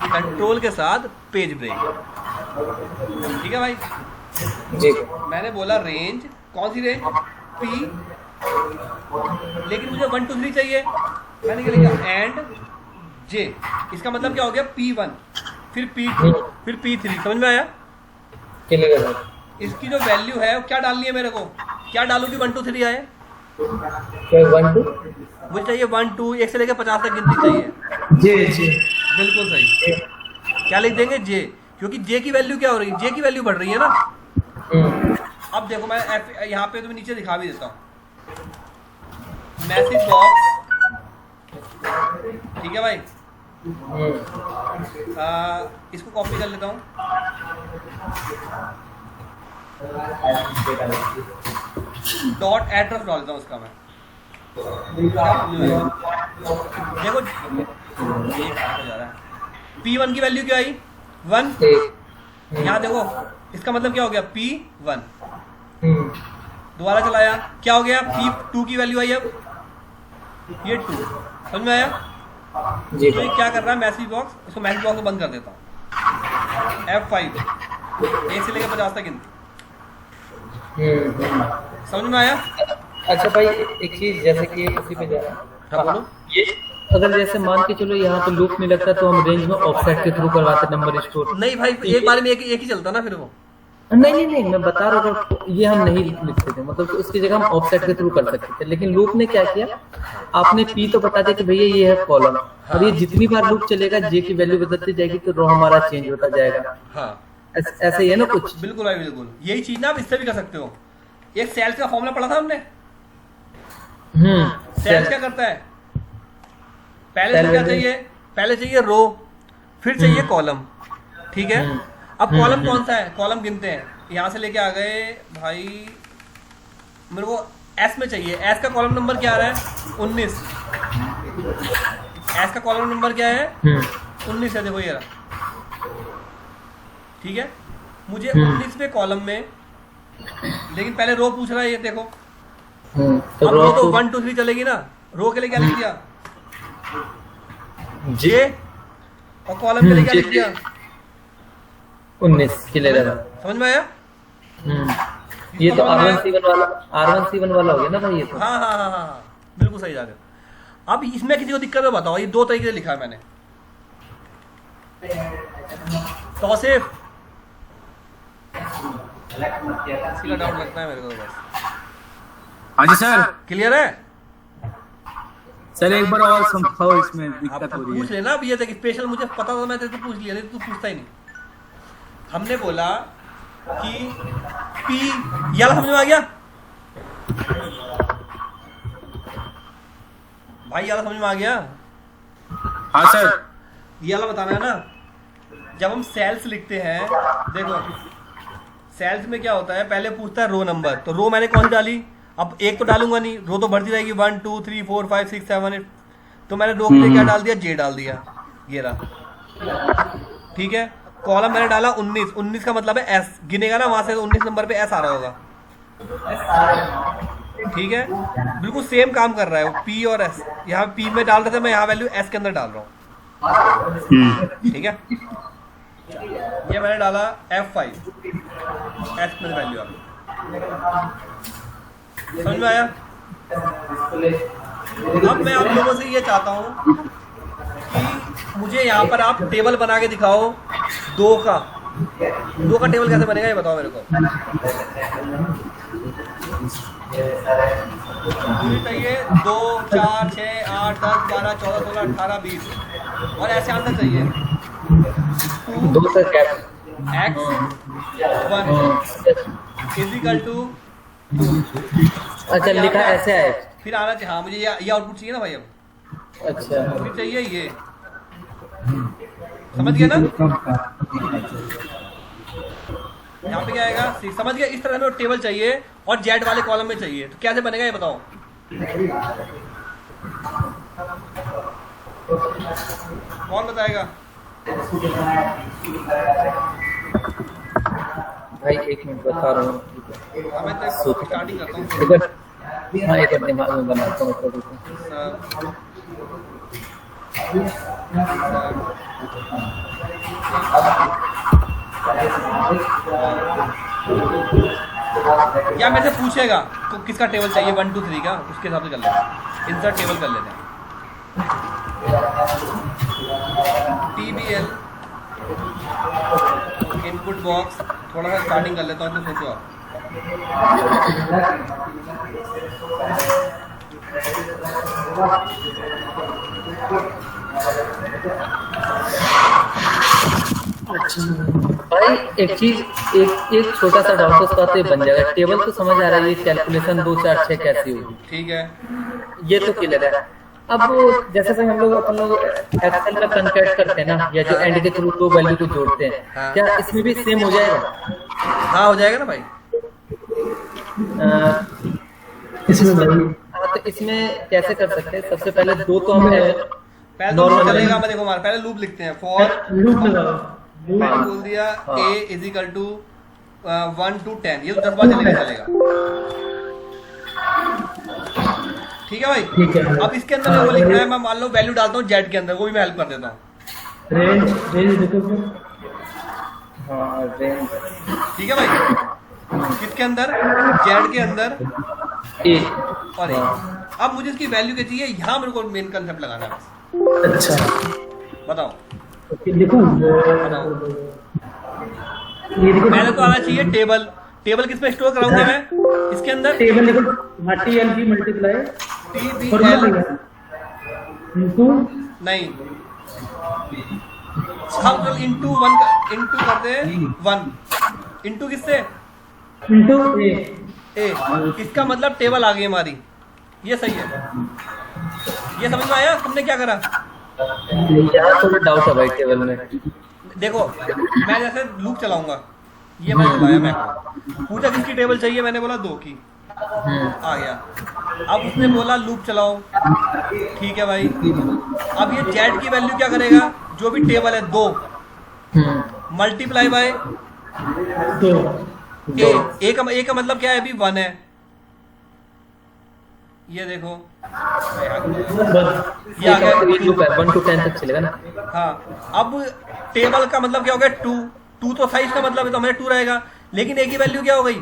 कंट्रोल के साथ पेज ब्रेक, ठीक है भाई जी। मैंने बोला रेंज, कौन सी रेंज? P, लेकिन मुझे 1 2 3 चाहिए। मैंने क्या लिखा? And J। इसका मतलब क्या हो गया? P1, फिर P2, फिर P3। समझ में आया? इसकी जो वैल्यू है वो क्या डालनी है मेरे को? क्या डालूं कि 1 2 3 आए? 1 2 मुझे चाहिए 1 2 1 से लेकर 50 तक गिनती चाहिए। जी। बिल्कुल सही। क्या लिख देंगे? J, क्योंकि J की वैल्यू क्या हो रही है? J की वैल्यू बढ़ रही है ना। अब देखो मैं यहाँ पे तुम्हें नीचे दिखा भी देता हूँ, मैसेज बॉक्स, ठीक है भाई। इसको कॉपी कर लेता हूँ, डॉट एड्रेस डाल देता हूँ उसका मैं। देखो ये हो जा रहा है। P1 की वैल्यू क्या आई? 1। यहाँ देखो इसका मतलब क्या हो गया? P1। दोबारा चलाया, क्या हो गया? P2 की वैल्यू आई, अब ये 2। समझ में आया? जी। तो ये क्या कर रहा है मैसेज बॉक्स? इसको मैसेज बॉक्स को बंद कर देता हूँ। F5, 1 से लेकर 50 तक गिनती। समझ में आया? अच्छा भाई एक चीज, जैसे कि उसी पे जा रहा है। हाँ बोलो। ये अगर जैसे मान के चलो यहाँ पे लूप नहीं लगता तो हम रेंज में ऑफसेट के थ्रू करवाते नंबर स्टोर। नहीं भाई, एक बार में एक ही चलता ना फिर वो। नहीं मैं बता रहा हूँ, ये हम नहीं लिखते थे, मतलब उसकी जगह हम ऑफसेट के थ्रू कर सकते थे। लेकिन लूप ने क्या किया, आपने P तो बता दिया कि भैया ये है कॉलम, और ये जितनी बार लूप चलेगा J की वैल्यू बदलती जाएगी तो रो हमारा चेंज होता जाएगा। हाँ ऐसे ही है ना कुछ? बिल्कुल भाई बिल्कुल। यही चीज ना आप इससे भी कर सकते हो। एक सेल्स का फॉर्मूला पढ़ा था हमने। सेल्स क्या करता है? पहले से क्या चाहिए? पहले चाहिए रो, फिर चाहिए कॉलम, ठीक है। अब कॉलम कौन सा है? कॉलम गिनते हैं, यहाँ से लेके आ गए भाई, मेरे को S में चाहिए। S का कॉलम नंबर क्या आ रहा है? 19। एस का कॉलम नंबर क्या है? 19 है, देखो ये रहा। ठीक है, मुझे 19वें कॉलम में, लेकिन पहले रो पूछ रहा है, ये देखो। तो अब रो तो 1 2 3 चलेगी ना, रो के लिए क्या लिख दिया? जे, और कॉलम के लिए क्या लिख दिया? 19 क्लियर। समझ में आया? ये तो R1C1 वाला हो गया ना भाई ये तो। हाँ, बिल्कुल सही जा रहे हो। अब इसमें किसी को दिक्कत है बताओ, ये 2 तरीके से लिखा है मैंने। तौसीफ, इसका डाउट लगता है मेरे को बस। हाँ जी सर। क्लियर है? सर एक बार और समझाओ, इसमें आप दिक्कत हो रही पूछ है। लेना। अब ये देख, स्पेशल मुझे पता था, मैं तेरे से पूछ लिया, नहीं तू पूछता ही नहीं। हमने बोला कि पी, ये वाला समझ में आ गया भाई? ये वाला समझ में आ गया? हाँ सर। ये वाला बताना है ना। जब हम सेल्स लिखते हैं, देखो सेल्स में क्या होता है, पहले पूछता है रो नंबर, तो रो मैंने कौन सी डाली? अब एक तो डालूंगा नहीं, रो तो बढ़ती रहेगी, 1 2 3 4 5 6 7 8, तो मैंने रो के लिए क्या डाल दिया? जे डाल दिया, ये रहा। ठीक है, कॉलम मैंने डाला 19 का मतलब है एस, गिनेगा ना वहां से, 19 नंबर पे एस आ रहा होगा। ठीक है, बिल्कुल सेम काम कर रहा है वो, पी और एस। यहाँ पी में डाल रहे थे, मैं यहाँ वैल्यू एस के अंदर डाल रहा हूँ। ठीक है, ये मैंने डाला F5, एस में वैल्यू आ गई। समझ में आया? अब मैं आप लोगों से ये चाहता हूँ कि मुझे यहाँ पर आप टेबल बना के दिखाओ 2 का टेबल कैसे बनेगा, ये बताओ मेरे को। मुझे चाहिए 2 4 6 8 10 12 14 16 18 20, और ऐसे आंसर चाहिए 2 से गैप x1 इजिकल टू। अच्छा लिखा ऐसे है। फिर आना चाहिए, हाँ मुझे ये आउटपुट चाहिए ना भाई। अब अच्छा फिर चाहिए ये, समझ गया ना? यहाँ पे क्या आएगा? समझ गया? इस तरह में टेबल चाहिए और जेड वाले कॉलम में चाहिए, तो कैसे बनेगा ये बताओ। कौन बताएगा? भाई 1 मिनट बता रहा हूँ। मैं तो स्टार्टिंग करता हूँ। एक बार हाँ, एक बार दिमाग में बनाता हूँ। या मेरे से पूछेगा तो किसका टेबल चाहिए 1 2 3 का, उसके हिसाब से कर लेते हैं। इंसर्ट टेबल कर लेते हैं। TBL इनपुट बॉक्स, थोड़ा सा स्टार्टिंग कर लेता हूँ तो सोचो आप। भाई एक चीज, एक छोटा सा डाउट उसका तो बन जाएगा। टेबल तो समझ आ रहा है, ये कैलकुलेशन 2 4 6 कैसी होगी, ठीक है, ये तो क्लियर है। अब जैसे कि हम लोग अपन लोग एक्सेल में कन्वर्ट करते हैं ना, या जो एंड के थ्रू 2 वैल्यू को जोड़ते हैं, हाँ। क्या इसमें भी सेम हो जाएगा? हाँ हो जाएगा ना भाई। तो इसमें कैसे कर सकते हैं? सबसे पहले 2 तो हम पहले तो लूप चलेगा, मैं देखो हमारा पहले लूप लिखते हैं। फॉर लूप लगाओ। मैंने बोल दिया a is equal to 1 to 10, ये तो 10 बार चलेगा। ठीक है भाई, ठीक है। अब इसके अंदर वो लिखना है, मैं मान लो वैल्यू डालता हूँ जेड के अंदर, वो भी मैं हेल्प कर देता हूँ। रेंज देखो फिर। हाँ रेंज ठीक है भाई, किसके अंदर? जेड के अंदर ए और ए। अब मुझे इसकी वैल्यू क्या चाहिए, यहाँ मेरे को मेन कंसेप्ट लगाना है। अच्छा बताओ देखो, बताओ। ये देखो पहले तो आना चाहिए टेबल। टेबल किस पे स्टोर कराऊंगा मैं? इसके अंदर टेबल देखो, TLB मल्टीप्लाई TBL इनटू नहीं, हम लोग इंटू कर दे 1 इंटू किससे? इनटू ए। इसका मतलब टेबल आ गई हमारी, ये सही है। ये समझ में आया? तुमने क्या करा? यहाँ थोड़ा डाउट है भाई टेबल में। देखो मैं जैसे लूप चलाऊंगा, ये मैं चलाया, मैं पूछा किसकी टेबल चाहिए, मैंने बोला 2 की, आ गया। अब उसने बोला लूप चलाओ, ठीक है भाई। अब ये जेड की वैल्यू क्या करेगा, जो भी टेबल है 2 मल्टीप्लाई बाय तो ए का मतलब क्या है, अभी 1 है, ये देखो ये आ गया। 1 to 10 तक चलेगा ना। हाँ, अब टेबल का मतलब क्या हो गया 2 तो साइज का मतलब है तो हमारे 2 रहेगा, लेकिन ए की वैल्यू क्या हो गई,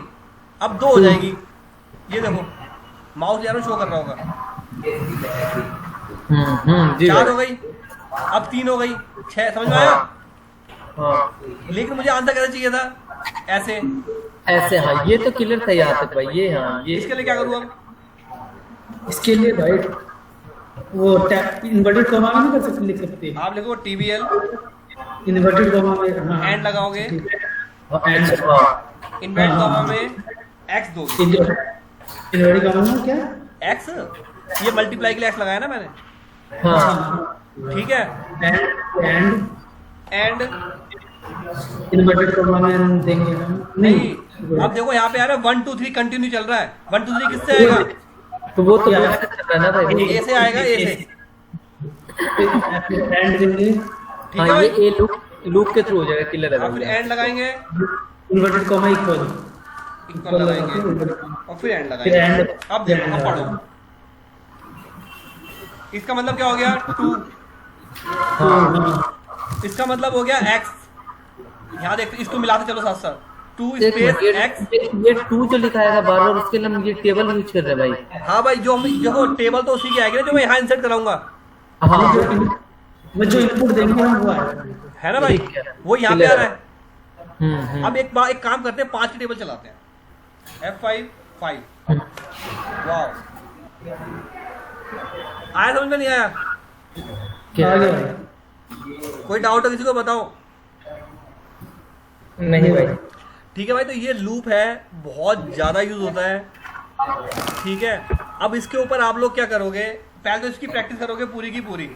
अब 2 हो जाएगी। ये देखो माउस यार शो कर रहा होगा, जी 4 भाई। हो गई, अब 3 हो गई, 6, समझ में आया। हाँ लेकिन मुझे आंसर कैसे चाहिए था, ऐसे, ऐसे, हाँ ये तो क्लियर था यहाँ तक भाई, ये हाँ ये इसके लिए क्या करूँ अब, इसके लिए भाई वो इन्वर्टेड कॉमा में नहीं कर सकते, लिख सकते आप लिखो TBL इन्वर्टेड कॉमा में। हाँ एंड लगाओगे, एंड इन्वर्ट कॉमा में x दोगे, इन्वर्टेड कॉमा में क्या x, ये मल्टीप्लाई के लिए x लगाया ना मैंने, हाँ ठीक है। एंड एंड इन्वर्टेड कॉमा में देंगे हम नहीं, अब देखो यहाँ पे आ रहा है 1 2 3 कंटिन्यू चल रहा है, 1 2 3 किससे आएगा, तो वो तो दोनों से चल रहा है ना भाई। ए से आएगा, ए से, एंड देंगे, ठीक हाँ है भाई। ये लूप के थ्रू हो जाएगा, क्लियर अब फिर है। एंड लगाएंगे, इन्वर्टेड कॉमा इक्वल इक्वल लगाएंगे और फिर एंड फिर लगाएंगे। एंड अब देखो, अब पढ़ो, इसका मतलब क्या हो गया 2, इसका मतलब हो गया x, यहाँ देखते इसको मिलाते चलो साथ साथ, 2 एक स्पेस मिनट, x। ये 2 जो लिखा है बार बार, उसके लिए हम ये टेबल यूज कर रहे हैं भाई। हाँ भाई, जो हम देखो टेबल तो उसी की आएगी ना जो मैं यहाँ इंसर्ट कराऊंगा, हाँ वो जो इनपुट देंगे हम वो आएगा। है ना भाई, ठीक है। वो यहाँ पे आ रहा है। हम्म। अब एक काम करते हैं, 5 की टेबल चलाते हैं, F5 5, वाह, आया समझ में नहीं आया, क्या? आ गया भाई। कोई डाउट है किसी को बताओ। नहीं भाई। ठीक है भाई, तो ये लूप है, बहुत ज़्यादा यूज होता है, ठीक है। अब इसके ऊपर आप लोग क्या करोगे, पहले तो इसकी प्रैक्टिस करोगे पूरी की पूरी,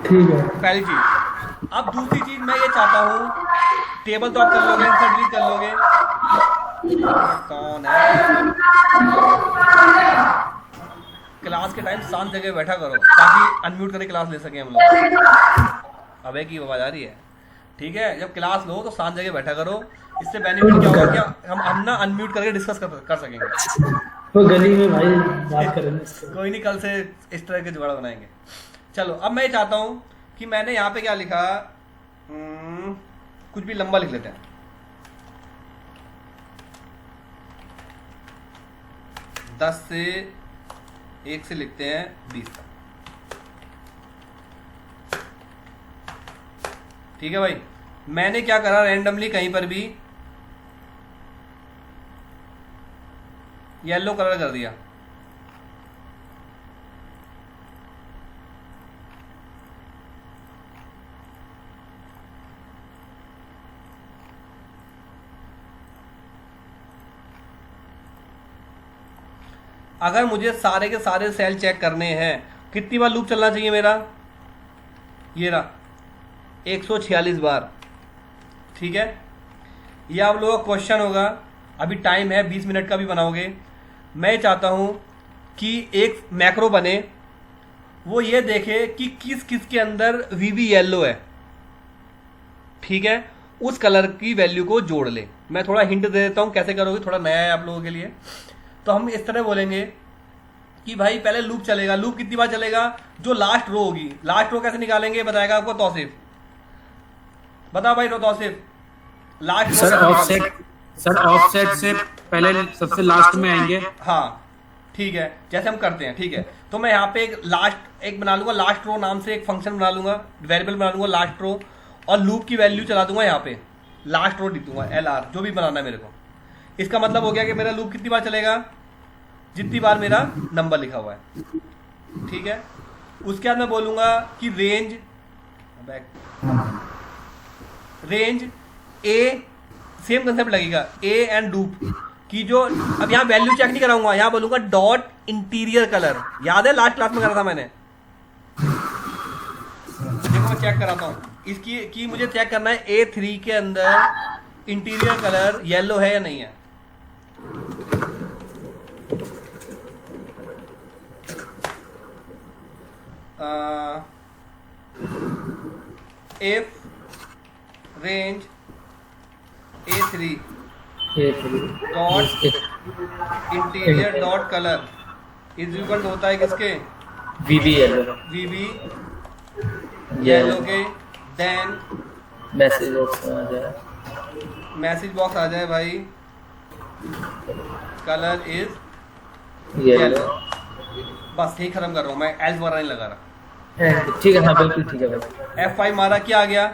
ठीक है पहली चीज। अब दूसरी चीज मैं ये चाहता हूँ, टेबल तो आप कर लोगे, इंसर्ट डिलीट कर लोगे, कौन है, क्लास के टाइम शांत जगह बैठा करो ताकि अनम्यूट करके क्लास ले सके हम लोग। अबे की आवाज आ रही है, ठीक है। जब क्लास लो तो शांत जगह बैठा करो, इससे बेनिफिट क्या होगा, क्या हम ना अनम्यूट करके डिस्कस कर सकेंगे। वो गली में भाई बात करेंगे इसको। कोई नहीं, कल से इस तरह के जुगाड़ बनाएंगे। चलो, अब मैं चाहता हूं कि मैंने यहाँ पे क्या लिखा, कुछ भी लंबा लिख लेते हैं, 10 से 1 से लिखते हैं 20 तक, ठीक है भाई। मैंने क्या करा, रैंडमली कहीं पर भी येलो कलर कर दिया, अगर मुझे सारे के सारे सेल चेक करने हैं, कितनी बार लूप चलना चाहिए मेरा, ये रहा 146 बार, ठीक है। ये आप लोगों का क्वेश्चन होगा, अभी टाइम है 20 मिनट का भी बनाओगे। मैं चाहता हूं कि एक मैक्रो बने, वो ये देखे कि किस किस के अंदर वीबी येलो है, ठीक है, उस कलर की वैल्यू को जोड़ ले। मैं थोड़ा हिंट दे देता हूं कैसे करोगे, थोड़ा नया है आप लोगों के लिए। तो हम इस तरह बोलेंगे कि भाई पहले लूप चलेगा, लूप कितनी बार चलेगा, जो लास्ट रो होगी, लास्ट रो कैसे निकालेंगे बताएगा आपको तौसीफ, बताओ भाई Tauseef, last row sir offset से पहले सबसे लास्ट में आएंगे। हाँ ठीक है, जैसे हम करते हैं, ठीक है। तो मैं यहाँ पे एक बना लूंगा, लास्ट रो नाम से एक फंक्शन बना लूंगा, वेरिएबल बना लूंगा लास्ट रो, और लूप की वैल्यू चला दूंगा यहाँ पे, लास्ट रो लिख दूंगा LR, जो भी बनाना है मेरे को। इसका मतलब हो गया कि मेरा लूप कितनी बार चलेगा, जितनी बार मेरा नंबर लिखा हुआ है, ठीक है। उसके बाद मैं बोलूंगा कि रेंज ए, सेम कंसेप्ट लगेगा, ए एंड लूप की, जो अब यहाँ वैल्यू चेक नहीं कराऊंगा, यहाँ बोलूंगा डॉट इंटीरियर कलर, याद है लास्ट क्लास में करा था मैंने, देखो मैं चेक कराता हूँ इसकी, कि मुझे चेक करना है A3 के अंदर इंटीरियर कलर येलो है या नहीं है। if range A3 dot interior dot color is equal to होता है किसके? VB येलो, VB येलो के, देन मैसेज बॉक्स में आ जाए, मैसेज बॉक्स आ जाए भाई, कलर इज येलो। येलो। बस यही खत्म कर रहा हूँ मैं, एल्स वगैरह नहीं लगा रहा। ठीक है, हाँ बिल्कुल ठीक है भाई। F5 मारा, क्या आ गया?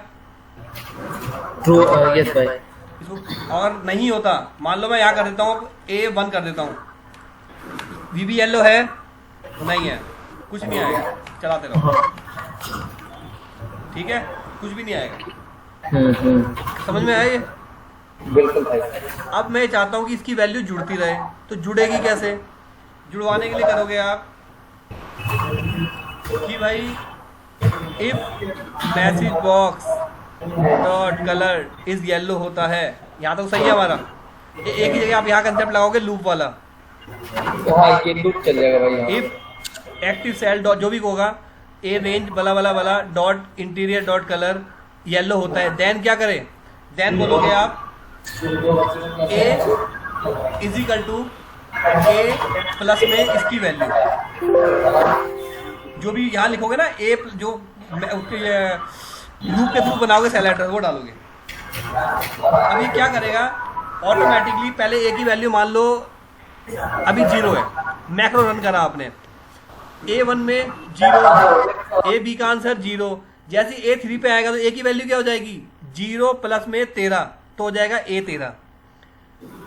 ट्रू, यस भाई। इसको और नहीं होता, मान लो मैं यहाँ कर देता हूँ, A1 कर देता हूँ, VB येलो है? नहीं है, कुछ नहीं आएगा, चलाते रहो। ठीक है, कुछ भी नहीं आएगा। समझ में आया ये? बिल्कुल भाई। अब मैं चाहता हूँ कि इसकी वैल्यू जुड़ती रहे, तो जुड़ेगी कैसे? जुड़वाने के लिए करोगे आप कि भाई if message box dot colour is yellow होता है, यहाँ तक सही है हमारा। एक ही जगह आप यहाँ कंसेप्ट लगाओगे लूप वाला, हाँ ये लूप चल जाएगा भाई यहाँ। इफ एक्टिव सेल डॉट जो भी होगा, ए range blah blah blah dot interior dot colour yellow होता है, देन क्या करें? देन बोलोगे आप A is equal to A plus में इसकी वैल्यू, जो भी यहाँ लिखोगे ना ए जो उसके लूप के थ्रू बनाओगे सेल एड्रेस, वो डालोगे। अब ये क्या करेगा? ऑटोमेटिकली पहले ए की वैल्यू मान लो अभी 0 है, मैक्रो रन करा आपने, A1 में 0, AB का आंसर 0, जैसे A3 पे आएगा तो A की वैल्यू क्या हो जाएगी? 0 प्लस में 13, तो हो जाएगा A13।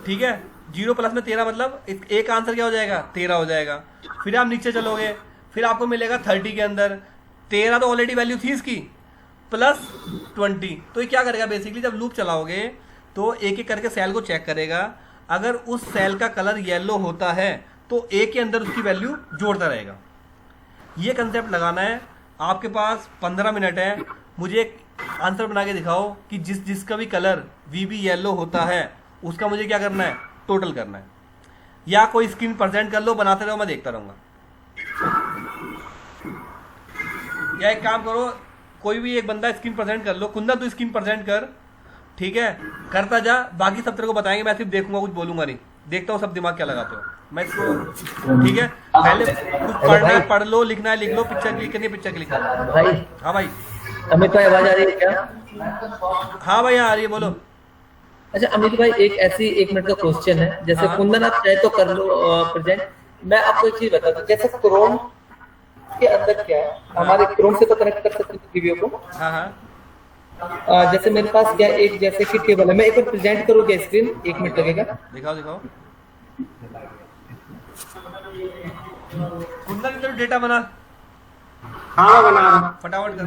ठीक है, 0 प्लस में 13 मतलब A का आंसर क्या हो जाएगा? 13 हो जाएगा। फिर आप नीचे चलोगे, फिर आपको मिलेगा 30 के अंदर 13, तो ऑलरेडी वैल्यू थी इसकी, प्लस 20। तो ये क्या करेगा? बेसिकली जब लूप चलाओगे तो एक एक करके सेल को चेक करेगा, अगर उस सेल का कलर येलो होता है तो A के अंदर उसकी वैल्यू जोड़ता रहेगा। ये कंसेप्ट लगाना है। आपके पास 15 मिनट है, मुझे एक आंसर बना के दिखाओ कि जिसका भी कलर VB येलो होता है उसका मुझे क्या करना है? टोटल करना है। या कोई स्क्रीन प्रेजेंट कर लो, बनाते रहो, मैं देखता रहूँगा। या एक काम करो, कोई भी एक बंदा स्क्रीन प्रेजेंट कर लो। कुंदन तू स्क्रीन प्रेजेंट कर, ठीक है, करता जा, बाकी सब तेरे को बताएंगे, मैं सिर्फ देखूंगा, कुछ बोलूंगा नहीं। देखता हूँ सब दिमाग क्या लगाते हो। मैं इसको ठीक है, पहले कुछ पढ़ना है पढ़ लो, लिखना है लिख लो, पिक्चर क्लिक करनी है पिक्चर क्लिक करना है। भाई हाँ भाई, अमित भाई आवाज आ रही है क्या? हाँ भाई आ रही है, बोलो। अच्छा अमित भाई, एक ऐसी 1 मिनट का क्वेश्चन है, जैसे हाँ। कुंदन आप चाहे तो कर लो प्रेजेंट। मैं आपको एक चीज बता दूं, जैसे क्रोम के अंदर क्या है, हमारे क्रोम से तो कनेक्ट कर सकते हैं वीडियो को। हाँ हाँ जैसे मेरे पास क्या एक जैसे कि टेबल है, मैं एक बार प्रेजेंट करूँगा स्क्रीन, 1 मिनट लगेगा। दिखाओ दिखाओ। कुंदन की तरफ डेटा बना, हाँ बना। फटाफट कर।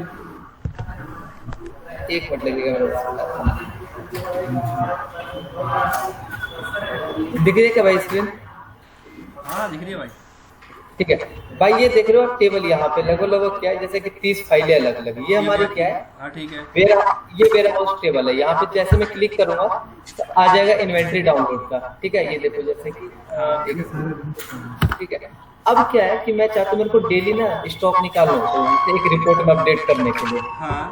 1 मिनट लगेगा मेरे पास। दिख रही है क्या भाई स्क्रीन? हाँ दिख रही है भाई। ठीक है भाई, ये देख रहे हो आप टेबल, यहाँ पे लगभग क्या है, जैसे कि 30 फाइलें अलग अलग, ये हमारी क्या है? हाँ ठीक है। ये वेयर हाउस टेबल है। यहाँ पे जैसे मैं क्लिक करूंगा तो आ जाएगा इन्वेंट्री डाउनलोड का। ठीक है, ये देखो जैसे कि ठीक है। अब क्या है कि मैं चाहता हूँ मेरे को डेली ना स्टॉक निकालना होता है एक रिपोर्ट में अपडेट करने के लिए। हाँ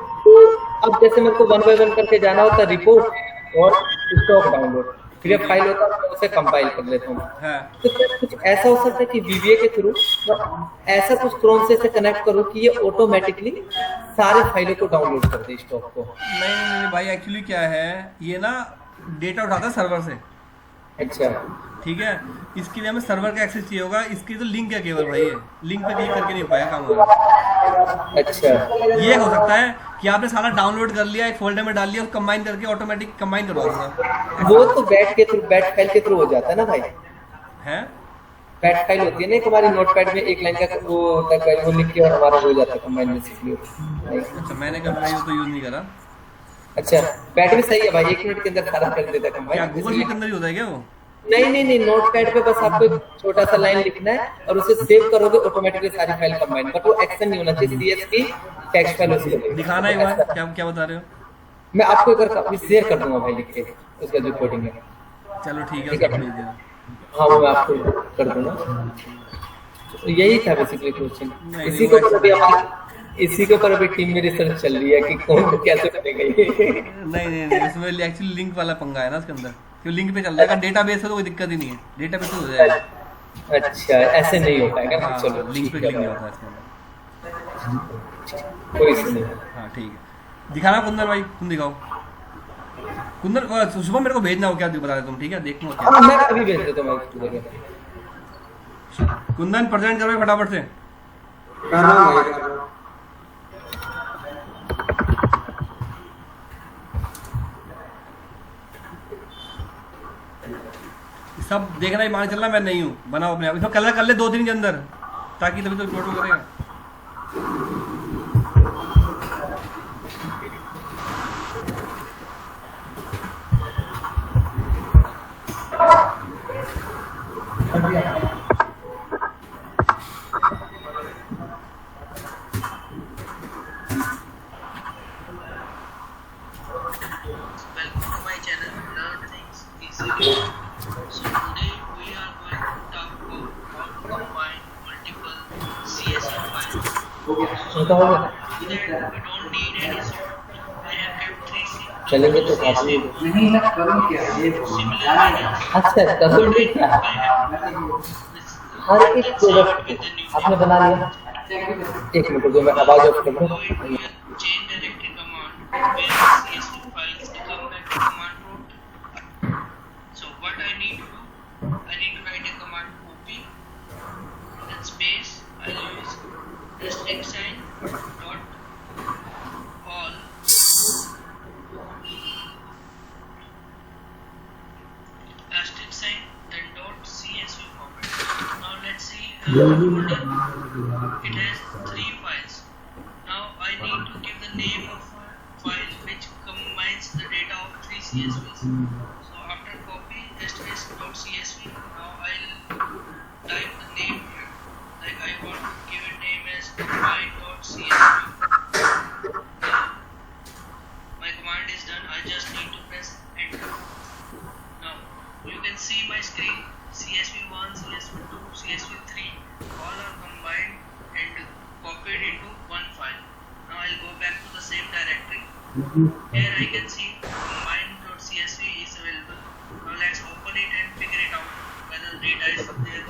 अब जैसे मेरे को 1 बाय 1 करके जाना होता है, रिपोर्ट और स्टॉक डाउनलोड, फिर ये फाइल होता है, उसे कंपाइल कर लेता हूँ। हाँ तो कुछ ऐसा हो सकता है कि VBA के थ्रू ऐसा कुछ क्रोम से कनेक्ट करो कि ये ऑटोमेटिकली सारे फाइलों को डाउनलोड कर दे, स्टॉक को। नहीं भाई, एक्चुअली क्या है, ये ना डेटा उठाता है सर्वर से। अच्छा ठीक है, इसके लिए हमें सर्वर का एक्सेस चाहिए होगा। इसकी तो लिंक है केवल भाई, ये लिंक पे क्लिक करके नहीं हो पाएगा काम होगा। अच्छा, ये हो सकता है कि आपने सारा डाउनलोड कर लिया, एक फोल्डर में डाल लिया, कंबाइन करके ऑटोमेटिक कंबाइन करवा दूंगा। वो तो बैट फाइल के थ्रू हो जाता है ना भाई। है बैट फाइल होती है ना एक हमारी नोटपैड में, एक लाइन का वो होता है, वो लिख के और हमारा हो जाता है कंबाइन बेसिकली। अच्छा, मैंने कभी भाई उसको यूज नहीं करा। अच्छा, बैट भी सही है भाई, 1 मिनट के अंदर सारा कर देता है क्या कंबाइन। गूगल शीट के अंदर ही होता है क्या वो? नहीं, नोटपैड पे बस आपको एक छोटा सा लाइन लिखना है और उसे सेव करोगे, ऑटोमेटिकली सारी फाइल कंबाइन। बट वो एक्शन नहीं होना चाहिए, CSV टेक्स्ट फाइल उसके लिए दिखाना एक बार, क्या बता रहे हो? मैं आपको एक बार अपनी शेयर कर दूंगा भाई लिख के, उसका जो कोडिंग है। चलो ठीक है, ठीक है। उसको भेज देना। हाँ वो मैं आपको कर दूंगा। यही था बेसिकली क्वेश्चन। नहीं, इसी वो के ऊपर अभी इसी के ऊपर अभी टीम में रिसर्च चल रही है कि कौन कैसे करेगा ये। नहीं, इसमें एक्चुअली लिंक वाला पंगा है ना इसके अंदर, क्यों लिंक पे चल जाएगा, डेटाबेस है तो कोई दिक्कत ही नहीं है, डेटाबेस हो जाएगा। अच्छा ऐसे नहीं हो पाएगा ना, हाँ, चलो लिंक पे ठीक क्लिक नहीं है, होता इसके अंदर। कोई इशू नहीं। हाँ ठीक है, दिखाना कुंदन भाई, तुम दिखाओ कुंदन। शुभम मेरे को भेजना हो क्या बता दे तुम, ठीक है देखूंगा क्या। हाँ मैं अभी भेज देता हूँ मैं इसको। कुंदन प्रेजेंट करो फटाफट से। कर रहा हूँ भाई, कर रहा हूँ। सब देखना ही, मान चलना मैं नहीं हूँ, बनाओ अपने आप। इसमें कलर कर ले 2 दिन के अंदर, ताकि तभी तो फोटो करेगा। Welcome to my channel, Learn Things Easily. So today we are going to talk about how to combine multiple CSV files. उनका हो गया, To that we don't need any sort. I have kept 3 चलेंगे तो काफी। similar videos. अच्छा कसूर भी क्या है? I have हर एक प्रोडक्ट with the new आपने बना लिया। एक मिनट जो मैं आवाज ऑफ कर दूं। go into your chain directory command where the CSV files to come back to command prompt. So what I need to do, I need to write a command copy, then space, I'll use asterisk sign dot all asterisk sign then dot CSV format. Now let's see folder. It has 3 files. Now I need to give the name of a file which combines the data of 3 CSVs. So after copy asterisk.csv, now I'll type the name here. Like I want to give a name as combine.csv. My command is done. I just need to press enter. Now you can see my screen. CSV1, CSV2, CSV3 all are combined and copied into one file. Now I'll go back to the same directory. Here I can see combine.csv is available. Now let's open it and figure it out whether the data is there.